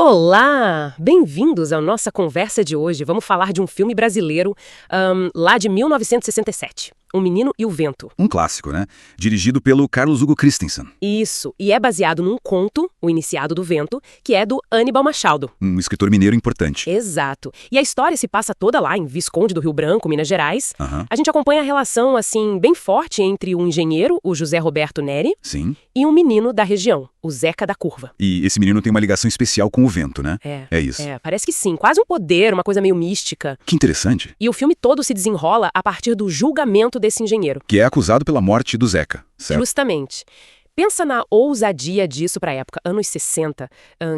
Olá! Bem-vindos à nossa conversa de hoje. Vamos falar de um filme brasileiro lá de 1967, O Menino e o Vento. Um clássico, né? Dirigido pelo Carlos Hugo Christensen. Isso, e é baseado num conto, O Iniciado do Vento, que é do Aníbal Machado. Um escritor mineiro importante. Exato. E a história se passa toda lá em Visconde do Rio Branco, Minas Gerais. A gente acompanha a relação, assim, bem forte entre um engenheiro, o José Roberto Neri, Sim. e um menino da região, o Zeca da Curva. E esse menino tem uma ligação especial com o vento, né? É isso. Parece que sim. Quase um poder, uma coisa meio mística. Que interessante. E o filme todo se desenrola a partir do julgamento desse engenheiro. Que é acusado pela morte do Zeca, certo? Justamente. Pensa na ousadia disso pra época, anos 60,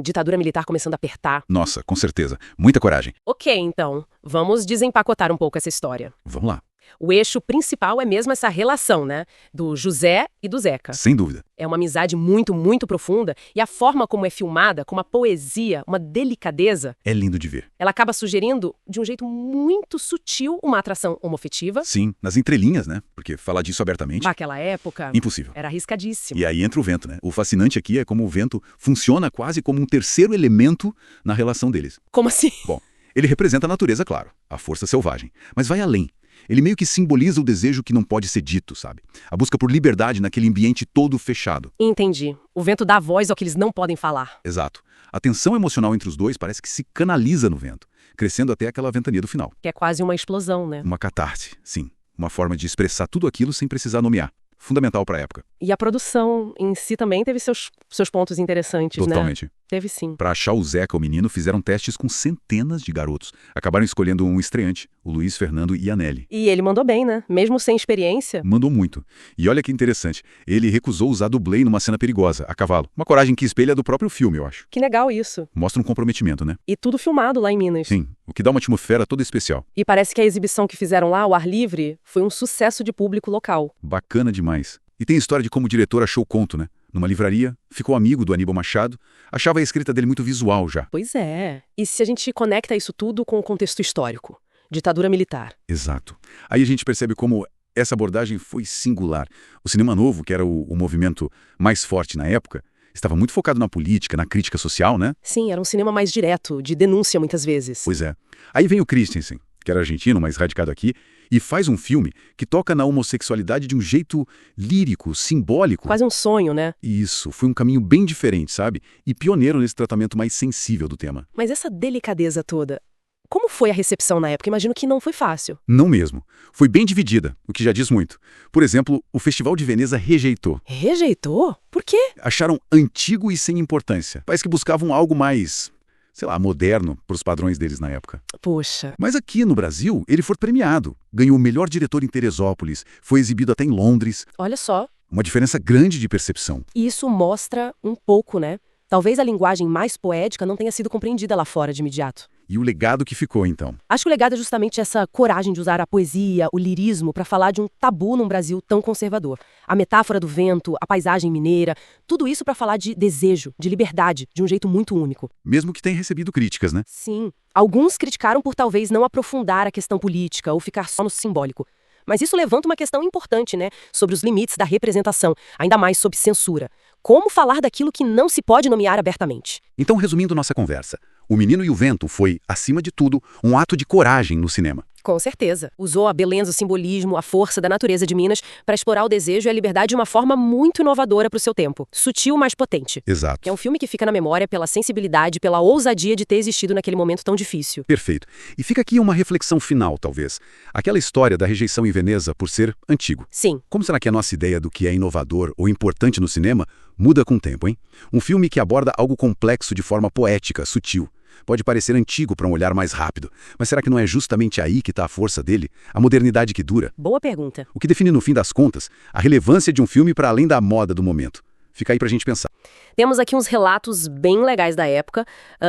ditadura militar começando a apertar. Nossa, com certeza. Muita coragem. Ok, então, vamos desempacotar um pouco essa história. Vamos lá. O eixo principal é mesmo essa relação, né? Do José e do Zeca. Sem dúvida. É uma amizade muito, muito profunda e a forma como é filmada, com uma poesia, uma delicadeza, É lindo de ver. ela acaba sugerindo, de um jeito muito sutil, uma atração homoafetiva. Sim, nas entrelinhas, né? Porque falar disso abertamente, Naquela época, impossível. era arriscadíssimo. E aí entra o vento, né? O fascinante aqui é como o vento funciona quase como um terceiro elemento na relação deles. Como assim? Bom, ele representa a natureza, claro, a força selvagem, mas vai além. Ele meio que simboliza o desejo que não pode ser dito, sabe? A busca por liberdade naquele ambiente todo fechado. Entendi. O vento dá voz ao que eles não podem falar. Exato. A tensão emocional entre os dois parece que se canaliza no vento, crescendo até aquela ventania do final. Que é quase uma explosão, né? Uma catarse, sim. Uma forma de expressar tudo aquilo sem precisar nomear. Fundamental para a época. E a produção em si também teve seus pontos interessantes, né? Totalmente. Teve sim. Para achar o Zeca, o menino, fizeram testes com centenas de garotos. Acabaram escolhendo um estreante, o Luiz Fernando Iannelli. E ele mandou bem, né? Mesmo sem experiência. Mandou muito. E olha que interessante, ele recusou usar dublê numa cena perigosa, a cavalo. Uma coragem que espelha do próprio filme, eu acho. Que legal isso. Mostra um comprometimento, né? E tudo filmado lá em Minas. Sim, o que dá uma atmosfera toda especial. E parece que a exibição que fizeram lá, ao ar livre, foi um sucesso de público local. Bacana demais. E tem história de como o diretor achou o conto, né? Numa livraria, ficou amigo do Aníbal Machado, achava a escrita dele muito visual já. Pois é. E se a gente conecta isso tudo com o contexto histórico? Ditadura militar. Exato. Aí a gente percebe como essa abordagem foi singular. O cinema novo, que era o movimento mais forte na época, estava muito focado na política, na crítica social, né? Sim, era um cinema mais direto, de denúncia muitas vezes. Pois é. Aí vem o Christensen, que era argentino, mas radicado aqui, e faz um filme que toca na homossexualidade de um jeito lírico, simbólico. Quase um sonho, né? Isso, foi um caminho bem diferente, sabe? E pioneiro nesse tratamento mais sensível do tema. Mas essa delicadeza toda, como foi a recepção na época? Imagino que não foi fácil. Não mesmo. Foi bem dividida, o que já diz muito. Por exemplo, o Festival de Veneza rejeitou. Rejeitou? Por quê? Acharam antigo e sem importância. Parece que buscavam algo mais, sei lá, moderno para os padrões deles na época. Poxa. Mas aqui no Brasil, ele foi premiado. Ganhou o melhor diretor em Teresópolis, foi exibido até em Londres. Olha só. Uma diferença grande de percepção. E isso mostra um pouco, né? Talvez a linguagem mais poética não tenha sido compreendida lá fora de imediato. E o legado que ficou, então? Acho que o legado é justamente essa coragem de usar a poesia, o lirismo, para falar de um tabu num Brasil tão conservador. A metáfora do vento, a paisagem mineira, tudo isso para falar de desejo, de liberdade, de um jeito muito único. Mesmo que tenha recebido críticas, né? Sim. Alguns criticaram por talvez não aprofundar a questão política ou ficar só no simbólico. Mas isso levanta uma questão importante, né? Sobre os limites da representação, ainda mais sob censura. Como falar daquilo que não se pode nomear abertamente? Então, resumindo nossa conversa, O Menino e o Vento foi, acima de tudo, um ato de coragem no cinema. Com certeza. Usou a beleza, o simbolismo, a força da natureza de Minas para explorar o desejo e a liberdade de uma forma muito inovadora para o seu tempo. Sutil, mas potente. Exato. É um filme que fica na memória pela sensibilidade, pela ousadia de ter existido naquele momento tão difícil. Perfeito. E fica aqui uma reflexão final, talvez. Aquela história da rejeição em Veneza por ser antigo. Sim. Como será que a nossa ideia do que é inovador ou importante no cinema muda com o tempo, hein? Um filme que aborda algo complexo de forma poética, sutil. Pode parecer antigo para um olhar mais rápido, mas será que não é justamente aí que está a força dele? A modernidade que dura? Boa pergunta. O que define, no fim das contas, a relevância de um filme para além da moda do momento? Fica aí pra gente pensar. Temos aqui uns relatos bem legais da época,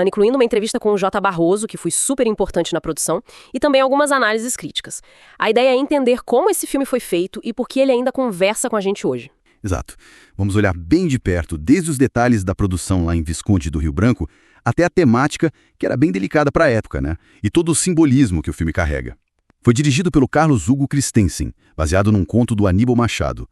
incluindo uma entrevista com o J. Barroso, que foi super importante na produção, e também algumas análises críticas. A ideia é entender como esse filme foi feito e por que ele ainda conversa com a gente hoje. Exato. Vamos olhar bem de perto, desde os detalhes da produção lá em Visconde do Rio Branco, até a temática, que era bem delicada para a época, né? E todo o simbolismo que o filme carrega. Foi dirigido pelo Carlos Hugo Christensen, baseado num conto do Aníbal Machado.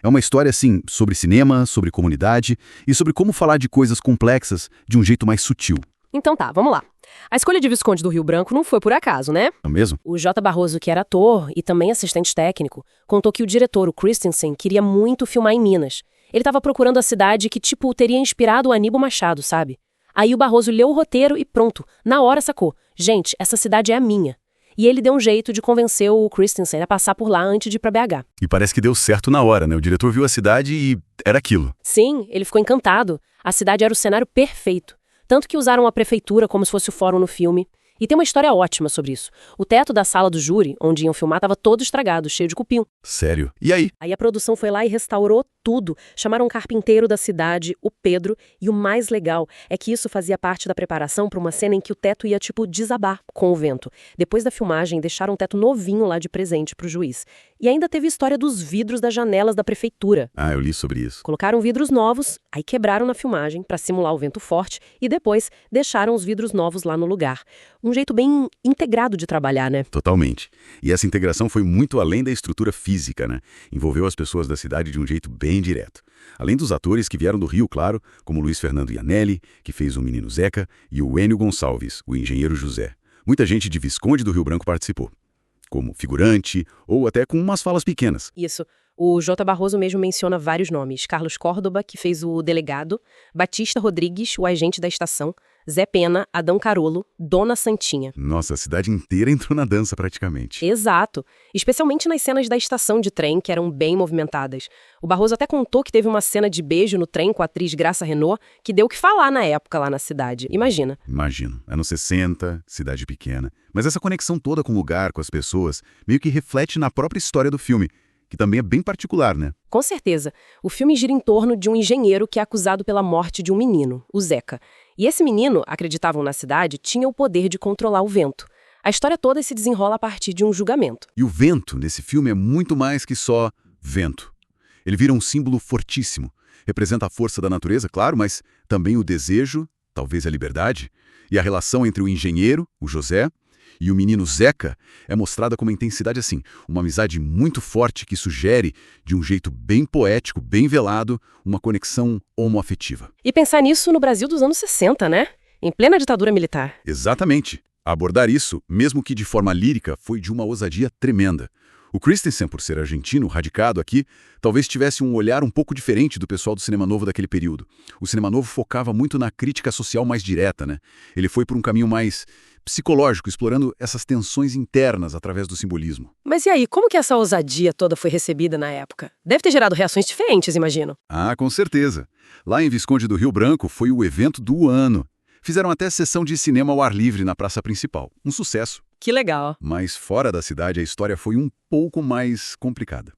É uma história, assim, sobre cinema, sobre comunidade e sobre como falar de coisas complexas de um jeito mais sutil. Então tá, vamos lá. A escolha de Visconde do Rio Branco não foi por acaso, né? Não é mesmo? O J. Barroso, que era ator e também assistente técnico, contou que o diretor, o Christensen, queria muito filmar em Minas. Ele estava procurando a cidade que, teria inspirado o Aníbal Machado, sabe? Aí o Barroso leu o roteiro e pronto, na hora sacou. Gente, essa cidade é a minha. E ele deu um jeito de convencer o Christensen a passar por lá antes de ir pra BH. E parece que deu certo na hora, né? O diretor viu a cidade e era aquilo. Sim, ele ficou encantado. A cidade era o cenário perfeito. Tanto que usaram a prefeitura como se fosse o fórum no filme. E tem uma história ótima sobre isso. O teto da sala do júri, onde iam filmar, estava todo estragado, cheio de cupim. Sério? E aí? Aí a produção foi lá e restaurou tudo. Chamaram um carpinteiro da cidade, o Pedro, e o mais legal é que isso fazia parte da preparação para uma cena em que o teto ia, desabar com o vento. Depois da filmagem, deixaram um teto novinho lá de presente pro juiz. E ainda teve história dos vidros das janelas da prefeitura. Ah, eu li sobre isso. Colocaram vidros novos, aí quebraram na filmagem para simular o vento forte e depois deixaram os vidros novos lá no lugar. Um jeito bem integrado de trabalhar, né? Totalmente. E essa integração foi muito além da estrutura física, né? Envolveu as pessoas da cidade de um jeito bem direto. Além dos atores que vieram do Rio, claro, como Luiz Fernando Iannelli, que fez o menino Zeca, e o Enio Gonçalves, o engenheiro José. Muita gente de Visconde do Rio Branco participou, como figurante ou até com umas falas pequenas. Isso. O J. Barroso mesmo menciona vários nomes. Carlos Córdoba, que fez o delegado, Batista Rodrigues, o agente da estação, Zé Pena, Adão Carolo, Dona Santinha. Nossa, a cidade inteira entrou na dança praticamente. Exato. Especialmente nas cenas da estação de trem, que eram bem movimentadas. O Barroso até contou que teve uma cena de beijo no trem com a atriz Graça Renault, que deu o que falar na época lá na cidade. Imagina. Imagino. Anos 60, cidade pequena. Mas essa conexão toda com o lugar, com as pessoas, meio que reflete na própria história do filme, que também é bem particular, né? Com certeza. O filme gira em torno de um engenheiro que é acusado pela morte de um menino, o Zeca. E esse menino, acreditavam na cidade, tinha o poder de controlar o vento. A história toda se desenrola a partir de um julgamento. E o vento, nesse filme, é muito mais que só vento. Ele vira um símbolo fortíssimo. Representa a força da natureza, claro, mas também o desejo, talvez a liberdade, e a relação entre o engenheiro, o José, e o menino Zeca é mostrada com uma intensidade assim, uma amizade muito forte que sugere, de um jeito bem poético, bem velado, uma conexão homoafetiva. E pensar nisso no Brasil dos anos 60, né? Em plena ditadura militar. Exatamente. Abordar isso, mesmo que de forma lírica, foi de uma ousadia tremenda. O Christensen, por ser argentino, radicado aqui, talvez tivesse um olhar um pouco diferente do pessoal do cinema novo daquele período. O cinema novo focava muito na crítica social mais direta, né? Ele foi por um caminho mais psicológico, explorando essas tensões internas através do simbolismo. Mas e aí, como que essa ousadia toda foi recebida na época? Deve ter gerado reações diferentes, imagino. Ah, com certeza. Lá em Visconde do Rio Branco foi o evento do ano. Fizeram até sessão de cinema ao ar livre na praça principal. Um sucesso. Que legal. Mas fora da cidade a história foi um pouco mais complicada.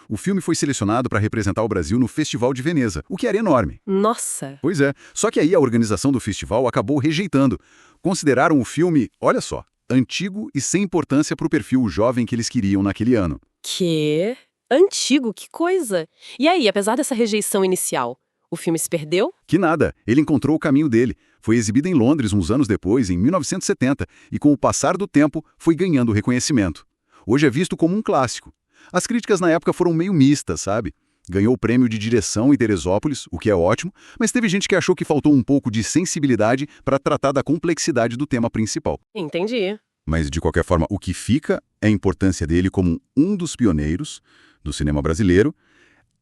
O filme foi selecionado para representar o Brasil no Festival de Veneza, o que era enorme. Nossa! Pois é, só que aí a organização do festival acabou rejeitando. Consideraram o filme, olha só, antigo e sem importância para o perfil jovem que eles queriam naquele ano. Que? Antigo? Que coisa! E aí, apesar dessa rejeição inicial, o filme se perdeu? Que nada, ele encontrou o caminho dele. Foi exibido em Londres uns anos depois, em 1970, e com o passar do tempo foi ganhando reconhecimento. Hoje é visto como um clássico. As críticas na época foram meio mistas, sabe? Ganhou o prêmio de direção em Teresópolis, o que é ótimo, mas teve gente que achou que faltou um pouco de sensibilidade para tratar da complexidade do tema principal. Entendi. Mas, de qualquer forma, o que fica é a importância dele como um dos pioneiros do cinema brasileiro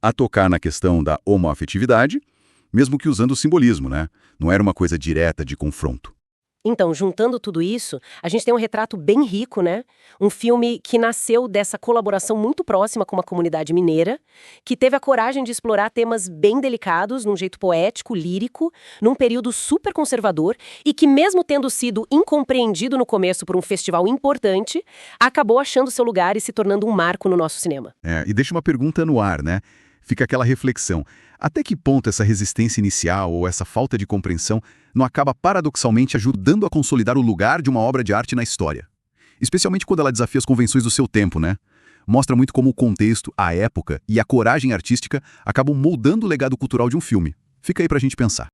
a tocar na questão da homoafetividade, mesmo que usando o simbolismo, né? Não era uma coisa direta de confronto. Então, juntando tudo isso, a gente tem um retrato bem rico, né? Um filme que nasceu dessa colaboração muito próxima com uma comunidade mineira, que teve a coragem de explorar temas bem delicados, num jeito poético, lírico, num período super conservador, e que mesmo tendo sido incompreendido no começo por um festival importante, acabou achando seu lugar e se tornando um marco no nosso cinema. E deixa uma pergunta no ar, né? Fica aquela reflexão. Até que ponto essa resistência inicial ou essa falta de compreensão não acaba paradoxalmente ajudando a consolidar o lugar de uma obra de arte na história? Especialmente quando ela desafia as convenções do seu tempo, né? Mostra muito como o contexto, a época e a coragem artística acabam moldando o legado cultural de um filme. Fica aí pra gente pensar.